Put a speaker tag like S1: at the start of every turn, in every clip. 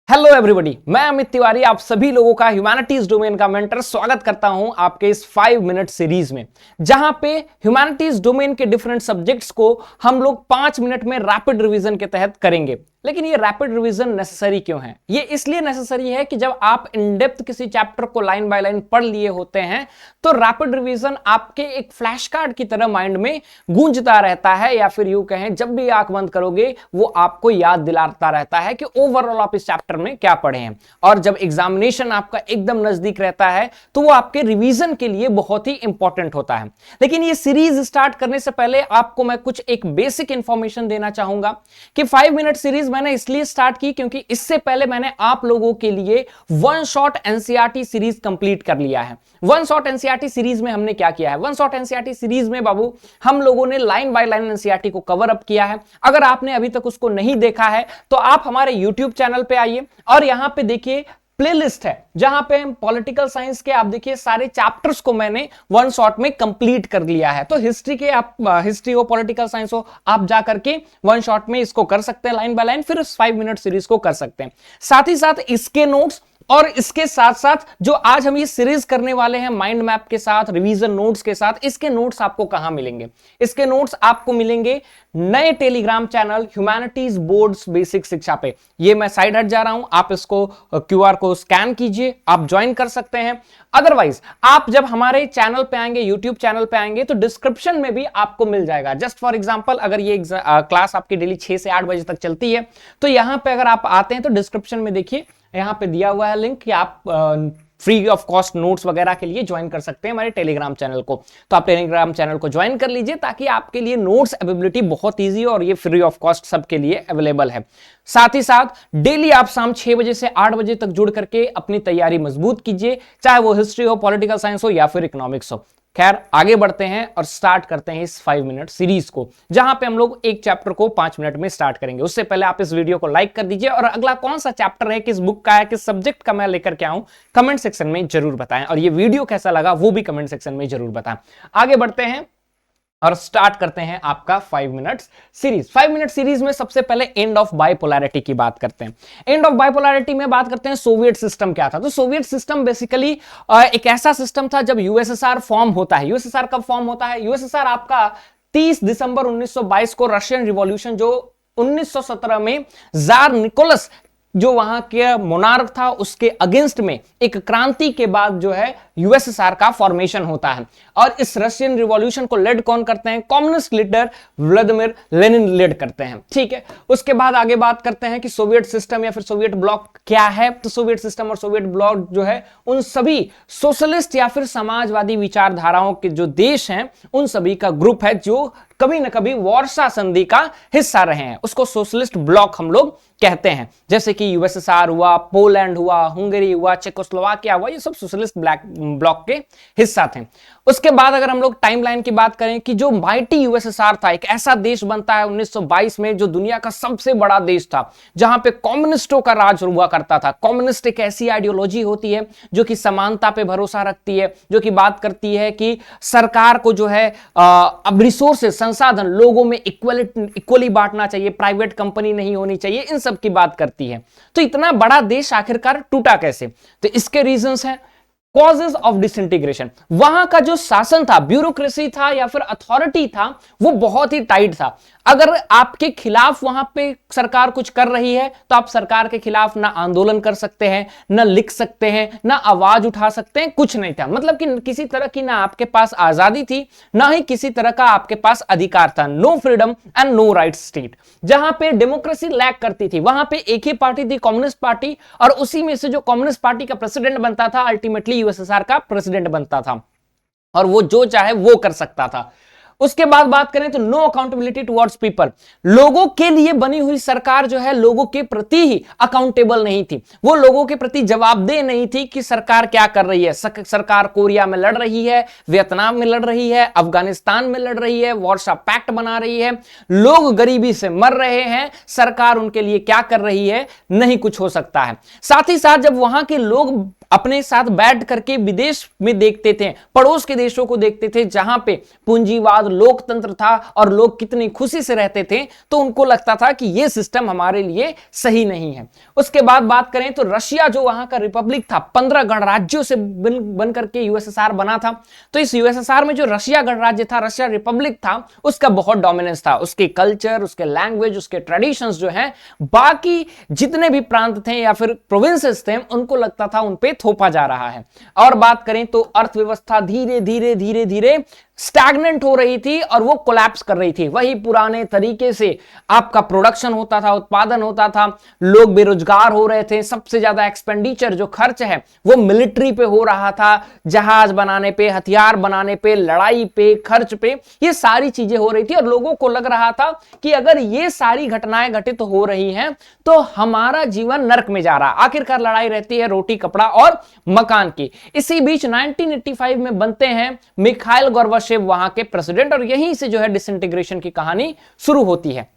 S1: Hello everybody, मैं अमित तिवारी आप सभी लोगों का ह्यूमैनिटीज डोमेन का मेंटर स्वागत करता हूं आपके इस 5 मिनट सीरीज में, जहां पे ह्यूमैनिटीज डोमेन के डिफरेंट सब्जेक्ट्स को हम लोग 5 मिनट में रैपिड रिवीजन के तहत करेंगे। लेकिन ये रैपिड रिवीजन नेसेसरी क्यों है? ये इसलिए नेसेसरी है कि जब आप इन डेप्थ किसी चैप्टर को लाइन बाय लाइन पढ़ लिए होते हैं तो रैपिड रिवीजन आपके एक फ्लैश कार्ड की तरह माइंड में गूंजता रहता है, या फिर यूं कहें जब भी आंख बंद करोगे वो आपको याद दिलाता रहता है कि ओवरऑल आप इस चैप्टर में क्या पढ़े हैं। और जब एग्जामिनेशन आपका एकदम नजदीक रहता है तो वो आपके रिवीजन के लिए बहुत ही इंपॉर्टेंट होता है। लेकिन ये सीरीज स्टार्ट करने से पहले आपको मैं कुछ एक बेसिक इंफॉर्मेशन देना चाहूंगा कि 5 मिनट सीरीज मैंने इसलिए स्टार्ट की क्योंकि इससे पहले मैंने आप लोगों के लिए one shot NCERT series complete कर लिया है। वन शॉट एनसीईआरटी सीरीज में हमने क्या किया है? वन शॉट एनसीईआरटी सीरीज में बाबू हम लोगों ने लाइन बाय लाइन एनसीईआरटी को कवर अप किया है। अगर आपने अभी तक उसको नहीं देखा है तो आप हमारे यूट्यूब चैनल पे आइए और यहां पे देखिए प्लेलिस्ट है जहां पे पॉलिटिकल साइंस के आप देखिए सारे चैप्टर्स को मैंने वन शॉट में कंप्लीट कर लिया है। तो हिस्ट्री के आप हिस्ट्री हो, पॉलिटिकल साइंस हो, आप जा करके वन शॉट में इसको कर सकते हैं लाइन बाय लाइन, फिर 5 मिनट सीरीज को कर सकते हैं। साथ ही साथ इसके नोट्स और इसके साथ साथ जो आज हम ये सीरीज करने वाले हैं माइंड मैप के साथ, रिवीजन नोट्स के साथ, इसके नोट्स आपको कहां मिलेंगे? इसके नोट्स आपको मिलेंगे नए Telegram channel humanities boards basic शिक्षा पे। ये मैं साइड हट जा रहा हूं, आप इसको क्यूआर को स्कैन कीजिए, आप ज्वाइन कर सकते हैं। अदरवाइज आप जब हमारे चैनल पे आएंगे, यूट्यूब चैनल पे आएंगे तो डिस्क्रिप्शन में भी आपको मिल जाएगा। जस्ट फॉर एग्जांपल, अगर ये क्लास आपकी डेली 6 से 8 बजे तक चलती है तो यहां पे अगर आप आते हैं तो डिस्क्रिप्शन में देखिए यहां पे दिया हुआ है लिंक कि आप फ्री ऑफ कॉस्ट नोट्स वगैरह के लिए ज्वाइन कर सकते हैं हमारे टेलीग्राम चैनल को। तो आप टेलीग्राम चैनल को ज्वाइन कर लीजिए ताकि आपके लिए नोट्स अवेलेबिलिटी बहुत इजी हो और ये फ्री ऑफ कॉस्ट सबके लिए अवेलेबल है। साथ ही साथ डेली आप शाम 6 बजे से 8 बजे तक जुड़ करके अपनी तैयारी मजबूत कीजिए, चाहे वो हिस्ट्री हो, पॉलिटिकल साइंस हो या फिर इकोनॉमिक्स हो। खैर, आगे बढ़ते हैं और स्टार्ट करते हैं इस 5 मिनट सीरीज को, जहां पे हम लोग एक चैप्टर को 5 मिनट में स्टार्ट करेंगे। उससे पहले आप इस वीडियो को लाइक कर दीजिए और अगला कौन सा चैप्टर है, किस बुक का है, किस सब्जेक्ट का मैं लेकर के आऊं, कमेंट सेक्शन में जरूर बताएं। और ये वीडियो कैसा लगा वो भी कमेंट सेक्शन में जरूर बताएं। आगे बढ़ते हैं और स्टार्ट करते हैं आपका 5 मिनट सीरीज। 5 मिनट सीरीज में सबसे पहले एंड ऑफ बाइपोलैरिटी की बात करते हैं। एंड ऑफ बाइपोलैरिटी में बात करते हैं सोवियत सिस्टम क्या था। तो सोवियत सिस्टम बेसिकली एक ऐसा सिस्टम था जब यूएसएसआर फॉर्म होता है। यूएसएसआर कब फॉर्म होता है? यूएसएसआर आपका 30 दिसंबर 1922 को रशियन रिवॉल्यूशन, जो 1917 में जार निकोलस जो वहां के मोनार्क था उसके अगेंस्ट में एक क्रांति के बाद जो है यूएसएसआर का फॉर्मेशन होता है। और इस रशियन रिवॉल्यूशन को लेड कौन करते हैं? Communist leader Vladimir Lenin led करते हैं। ठीक है, उसके बाद आगे बात करते हैं कि सोवियत सिस्टम या फिर सोवियत ब्लॉक क्या है। तो सोवियत सिस्टम और सोवियत ब्लॉक जो है उन सभी सोशलिस्ट या फिर समाजवादी विचारधाराओं के जो देश हैं उन सभी का ग्रुप है जो कभी ना कभी वार्सा संधि का हिस्सा रहे हैं। उसको सोशलिस्ट ब्लॉक हम लोग कहते हैं। जैसे कि यूएसएसआर हुआ, पोलैंड हुआ, हंगरी हुआ, चेकोस्लोवाकिया हुआ, ये सब सोशलिस्ट ब्लॉक के हिस्सा थे। उसके बाद अगर हम लोग टाइमलाइन की बात करें कि जो माइटी यूएसएसआर था, एक ऐसा देश बनता है 1922 में जो दुनिया का सबसे बड़ा देश था, जहां पे कम्युनिस्टों का राज हुआ करता था। कम्युनिस्ट एक ऐसी आइडियोलॉजी होती है जो कि समानता पे भरोसा रखती है, जो कि बात करती है कि सरकार को जो है अब रिसोर्सेज, संसाधन लोगों में इक्वली बांटना चाहिए, प्राइवेट कंपनी नहीं होनी चाहिए, इन सब की बात करती है। तो इतना बड़ा देश आखिरकार टूटा कैसे? तो इसके रीजंस हैं। कॉजेज ऑफ डिसइंटीग्रेशन, वहां का जो शासन था, ब्यूरोक्रेसी था या फिर अथॉरिटी था, वो बहुत ही टाइट था। अगर आपके खिलाफ वहां पे सरकार कुछ कर रही है तो आप सरकार के खिलाफ ना आंदोलन कर सकते हैं, ना लिख सकते हैं, ना आवाज उठा सकते हैं, कुछ नहीं था। मतलब कि किसी तरह की ना आपके पास आजादी थी, ना ही किसी तरह का आपके पास अधिकार था। No freedom and no rights state. जहां पे डेमोक्रेसी लैक करती थी वहां पे एक ही पार्टी थी, कम्युनिस्ट पार्टी, और उसी में से जो कम्युनिस्ट पार्टी का प्रेसिडेंट बनता था अल्टीमेटली यूएसएसआर का प्रेसिडेंट बनता था और वो जो चाहे वो कर सकता था। उसके बाद बात करें तो नो अकाउंटेबिलिटी टुवर्ड्स पीपल। लोगों के लिए बनी हुई सरकार जो है लोगों के प्रति ही अकाउंटेबल नहीं थी, वो लोगों के प्रति जवाबदेह नहीं थी कि सरकार क्या कर रही है। सरकार कोरिया में लड़ रही है, वियतनाम में लड़ रही है, अफगानिस्तान में लड़ रही है, वार्सा पैक्ट बना रही है, लोग गरीबी से मर रहे हैं, सरकार उनके लिए क्या कर रही है? नहीं कुछ हो सकता है। साथ ही साथ जब वहां के लोग अपने साथ बैठ करके विदेश में देखते थे, पड़ोस के देशों को देखते थे जहां पे पूंजीवाद, लोकतंत्र था और लोग कितनी खुशी से रहते थे, तो उनको लगता था कि यह सिस्टम हमारे लिए सही नहीं है। उसके बाद बात करें तो रशिया जो वहां का रिपब्लिक था, 15 गणराज्यों से बन करके यूएसएसआर बना था। तो इस यूएसएसआर में जो रशिया गणराज्य था, रशिया रिपब्लिक था, उसका बहुत डोमिनेंस था। उसके कल्चर, उसके लैंग्वेज, उसके ट्रेडिशंस जो हैं, बाकी जितने भी प्रांत थे या फिर प्रोविंसेस थे, उनको लगता था उन पे थोपा जा रहा है। और बात करें तो अर्थव्यवस्था धीरे धीरे धीरे धीरे स्टैग्नेंट हो रही थी और वो कोलैप्स कर रही थी। वही पुराने तरीके से आपका प्रोडक्शन होता था, उत्पादन होता था, लोग बेरोजगार हो रहे थे। सबसे ज्यादा एक्सपेंडिचर जो खर्च है वो मिलिट्री पे हो रहा था, जहाज बनाने पे, हथियार बनाने पे, लड़ाई पे, खर्च पे, ये सारी चीजें हो रही थी। और लोगों को लग रहा था कि अगर ये सारी घटनाएं घटित हो रही हैं तो हमारा जीवन नरक में जा रहा। आखिरकार लड़ाई रहती है रोटी, कपड़ा और मकान की। इसी बीच 1985 में बनते हैं मिखाइल गोर्बाचेव वहां के प्रेसिडेंट, और यहीं से जो है डिसइंटीग्रेशन की कहानी शुरू होती है।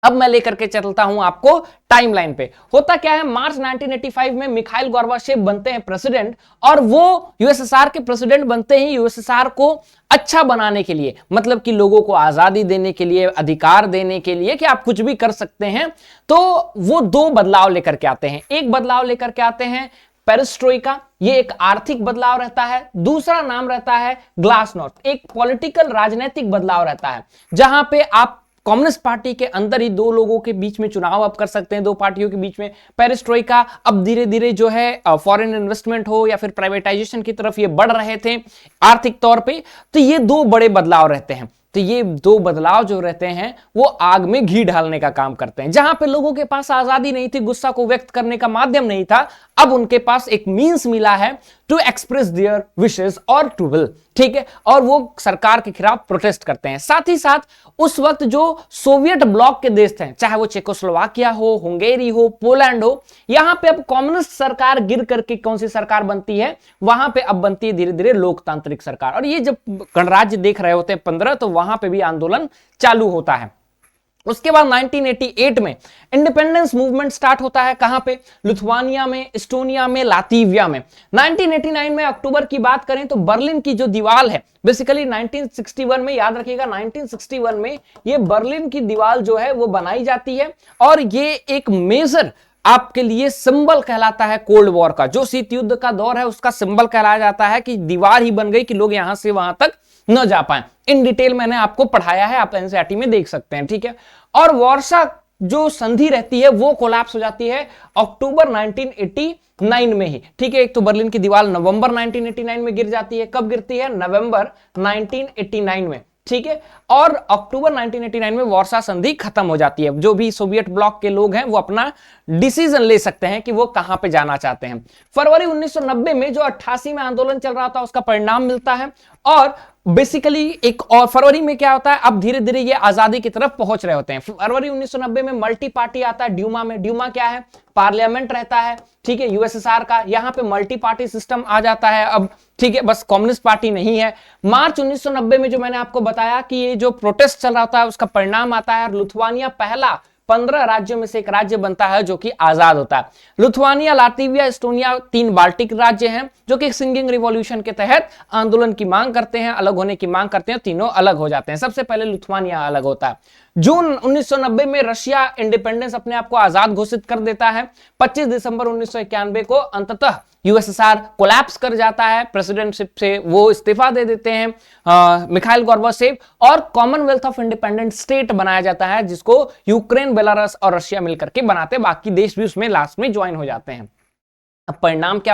S1: अब मैं लेकर के चलता हूं आपको टाइमलाइन पे। होता क्या है, मार्च 1985 में मिखाइल गोर्बाचेव बनते हैं प्रेसिडेंट, और वो यूएसएसआर के प्रेसिडेंट बनते ही यूएसएसआर को अच्छा बनाने के लिए, मतलब कि लोगों को आजादी देने के लिए, अधिकार देने के लिए कि आप कुछ भी कर सकते हैं, तो वो दो बदलाव लेकर के आते हैं। एक बदलाव लेकर के आते हैं पेरिस्ट्रोइका, ये एक आर्थिक बदलाव रहता है। दूसरा नाम रहता है ग्लासनोस्ट, एक पॉलिटिकल राजनीतिक बदलाव रहता है, जहां पे आप कम्युनिस्ट पार्टी के अंदर ही दो लोगों के बीच में चुनाव आप कर सकते हैं, दो पार्टियों के बीच में। पेरिस्ट्रोइका अब धीरे धीरे जो है फॉरेन इन्वेस्टमेंट हो या फिर प्राइवेटाइजेशन की तरफ ये बढ़ रहे थे आर्थिक तौर पे। तो ये दो बड़े बदलाव रहते हैं। तो ये दो बदलाव जो रहते हैं वो आग में घी डालने का काम करते हैं। जहां पे लोगों के पास आजादी नहीं थी, गुस्सा को व्यक्त करने का माध्यम नहीं था, अब उनके पास एक मींस मिला है टू एक्सप्रेस देयर विशेस और टू विल, ठीक है, और वो सरकार के खिलाफ प्रोटेस्ट करते हैं। साथ ही साथ उस वक्त जो सोवियत ब्लॉक के देश थे, चाहे वो चेकोस्लोवाकिया हो, हंगेरी हो, पोलैंड हो, यहां पे अब कम्युनिस्ट सरकार गिर करके कौन सी सरकार बनती है, वहां पे अब बनती है धीरे धीरे लोकतांत्रिक सरकार। और ये जब गणराज्य देख रहे होते हैं 15, तो वहां पे भी आंदोलन चालू होता है। उसके बाद 1988 में इंडिपेंडेंस मूवमेंट स्टार्ट होता है। कहां पे? लिथुआनिया में, एस्टोनिया में, लातविया में। 1989 में अक्टूबर की बात करें तो बर्लिन की जो दीवार है, बेसिकली 1961 में, याद रखिएगा 1961 में ये बर्लिन की दीवार जो है वो बनाई जाती है, और ये एक मेजर आपके लिए सिंबल कहलाता है कोल्ड वॉर का। जो शीत युद्ध का दौर है उसका सिंबल कहलाया जाता है कि दीवार ही बन गई कि लोग यहां से वहां तक न जा पाए। इन डिटेल मैंने आपको पढ़ाया है, आप एनसीईआरटी में देख सकते हैं, ठीक है। और वार्सा जो संधि रहती है वो कोलैप्स हो जाती है अक्टूबर 1989 में ही, ठीक है। एक तो बर्लिन की दीवार नवंबर 1989 में गिर जाती है। कब गिरती है? नवंबर 1989 में, ठीक है। और अक्टूबर 1989 में वार्सा संधि खत्म हो जाती है। जो भी सोवियत ब्लॉक के लोग हैं वो अपना डिसीजन ले सकते हैं कि वो कहां पे जाना चाहते हैं। फरवरी 1990 में जो 88 में आंदोलन चल रहा था उसका परिणाम मिलता है, और बेसिकली एक और फरवरी में क्या होता है, अब धीरे धीरे ये आजादी की तरफ पहुंच रहे होते हैं। फरवरी 1990 में मल्टी पार्टी आता है ड्यूमा में। ड्यूमा क्या है? पार्लियामेंट रहता है, ठीक है, यूएसएसआर का। यहां पे मल्टी पार्टी सिस्टम आ जाता है अब, ठीक है, बस कम्युनिस्ट पार्टी नहीं है। मार्च 1990 में जो मैंने आपको बताया कि ये जो प्रोटेस्ट चल रहा था उसका परिणाम आता है, और लिथुआनिया पहला 15 राज्यों में से एक राज्य बनता है जो कि आजाद होता है। लिथुआनिया, लातविया, एस्टोनिया 3 बाल्टिक राज्य हैं जो कि सिंगिंग रिवॉल्यूशन के तहत आंदोलन की मांग करते हैं, अलग होने की मांग करते हैं, तीनों अलग हो जाते हैं। सबसे पहले लिथुआनिया अलग होता है। जून 1990 में रशिया इंडिपेंडेंस अपने आप को आजाद घोषित कर देता है। 25 दिसंबर 1991 को अंततः यूएसएसआर कोलैप्स कर जाता है, प्रेसिडेंटशिप से वो इस्तीफा दे देते हैं मिखाइल गोर्बाचेव, और कॉमनवेल्थ ऑफ इंडिपेंडेंट स्टेट बनाया जाता है जिसको यूक्रेन, बेलारूस और रशिया मिलकर के बनाते हैं। बाकी देश भी उसमें लास्ट में ज्वाइन हो जाते हैं। अब परिणाम क्या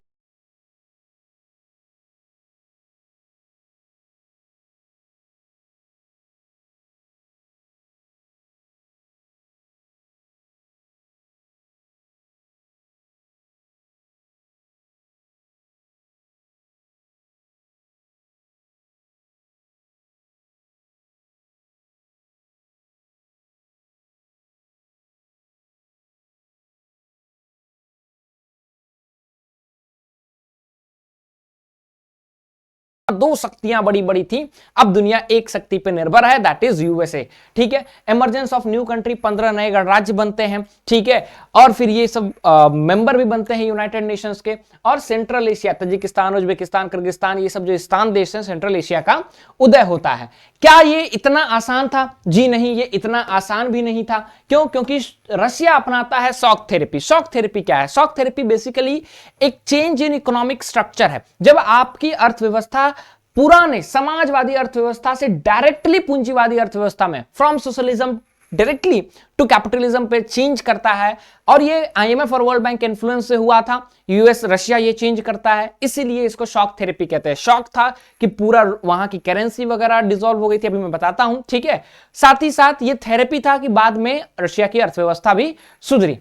S1: दो शक्तियां बड़ी बड़ी थी, अब दुनिया एक शक्ति पे निर्भर है, दैट इज यूएसए। ठीक है, इमरजेंस ऑफ न्यू कंट्री, 15 नए गणराज्य बनते हैं। ठीक है, और फिर ये सब मेंबर भी बनते हैं यूनाइटेड नेशंस के। और central Asia, Tajikistan, Uzbekistan, Kyrgyzstan, ये सब जो स्थान देश हैं सेंट्रल एशिया का उदय होता है। क्या ये इतना आसान था? जी नहीं, ये इतना आसान भी नहीं था। क्यों? क्योंकि रशिया अपनाता है शॉक थेरेपी। शॉक थेरेपी क्या है? शॉक थेरेपी बेसिकली एक चेंज इन इकोनॉमिक स्ट्रक्चर है। जब आपकी अर्थव्यवस्था पुराने समाजवादी अर्थव्यवस्था से डायरेक्टली पूंजीवादी अर्थव्यवस्था में, from socialism directly to capitalism पे चेंज करता है, और ये आईएमएफ और वर्ल्ड बैंक के इन्फ्लुएंस से हुआ था, यूएस रशिया ये चेंज करता है, इसीलिए इसको शॉक थेरेपी कहते हैं। शॉक था कि पूरा वहां की करेंसी वगैरह डिसॉल्व हो गई थी, अभी मैं बताता हूं। ठीक है, साथ ही साथ ये थेरेपी था कि बाद में रशिया की अर्थव्यवस्था भी सुधरी।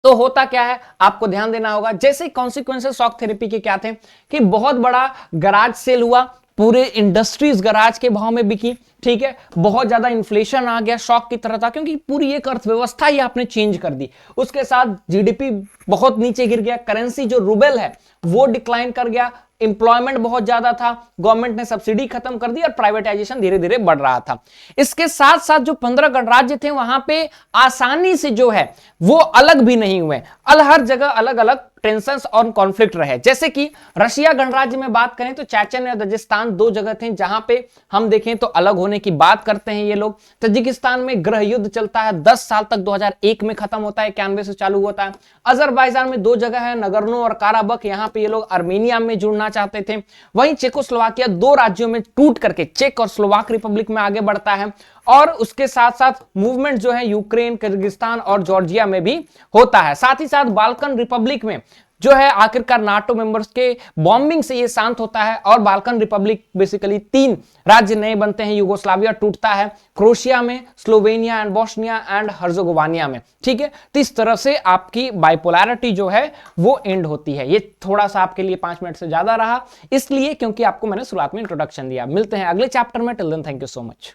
S1: तो होता क्या है, आपको ध्यान देना होगा। जैसे कॉन्सिक्वेंसेस शॉक थेरेपी के क्या थे कि बहुत बड़ा गराज सेल हुआ, पूरे इंडस्ट्रीज गराज के भाव में बिकी। ठीक है, बहुत ज्यादा इन्फ्लेशन आ गया, शॉक की तरह था, क्योंकि पूरी एक अर्थव्यवस्था ही आपने चेंज कर दी। उसके साथ जीडीपी बहुत नीचे गिर गया, करेंसी जो रूबल है वो डिक्लाइन कर गया, एम्प्लॉयमेंट बहुत ज्यादा था, गवर्नमेंट ने सब्सिडी खत्म कर दी और प्राइवेटाइजेशन धीरे धीरे बढ़ रहा था। इसके साथ साथ जो 15 गणराज्य थे वहां पे आसानी से जो है वो अलग भी नहीं हुए, हर जगह अलग अलग टेंशंस और कॉन्फ्लिक्ट रहे। जैसे कि रशिया गणराज्य में बात करें तो चेचन और दागिस्तान दो जगह थे जहां पे हम देखें तो अलग होने की बात करते हैं ये लोग। तजिकिस्तान में गृह युद्ध चलता है, 10 साल तक, 2001 में खत्म होता है, 91 से चालू होता है। अजरबैजान में दो जगह है, नगर्नो और काराबख, यहां पे ये लोग अर्मेनिया में जुड़ना चाहते थे। वहीं चेकोस्लोवाकिया दो राज्यों में टूट करके चेक और स्लोवाक रिपब्लिक में आगे बढ़ता है। और उसके साथ साथ मूवमेंट जो है यूक्रेन, किर्गिस्तान और जॉर्जिया में भी होता है। साथ ही साथ बाल्कन रिपब्लिक में जो है आखिरकार नाटो मेंबर्स के बॉम्बिंग से ये शांत होता है, और बाल्कन रिपब्लिक बेसिकली 3 राज्य नए बनते हैं, यूगोस्लाविया टूटता है, क्रोएशिया में, Slovenia and Bosnia and Herzegovina में। ठीक है, तो इस तरह से आपकी बाइपोलैरिटी जो है वो एंड होती है। ये थोड़ा सा आपके लिए 5 मिनट से ज्यादा रहा, इसलिए क्योंकि आपको मैंने शुरुआत में इंट्रोडक्शन दिया। मिलते हैं अगले चैप्टर में, till then thank you so much.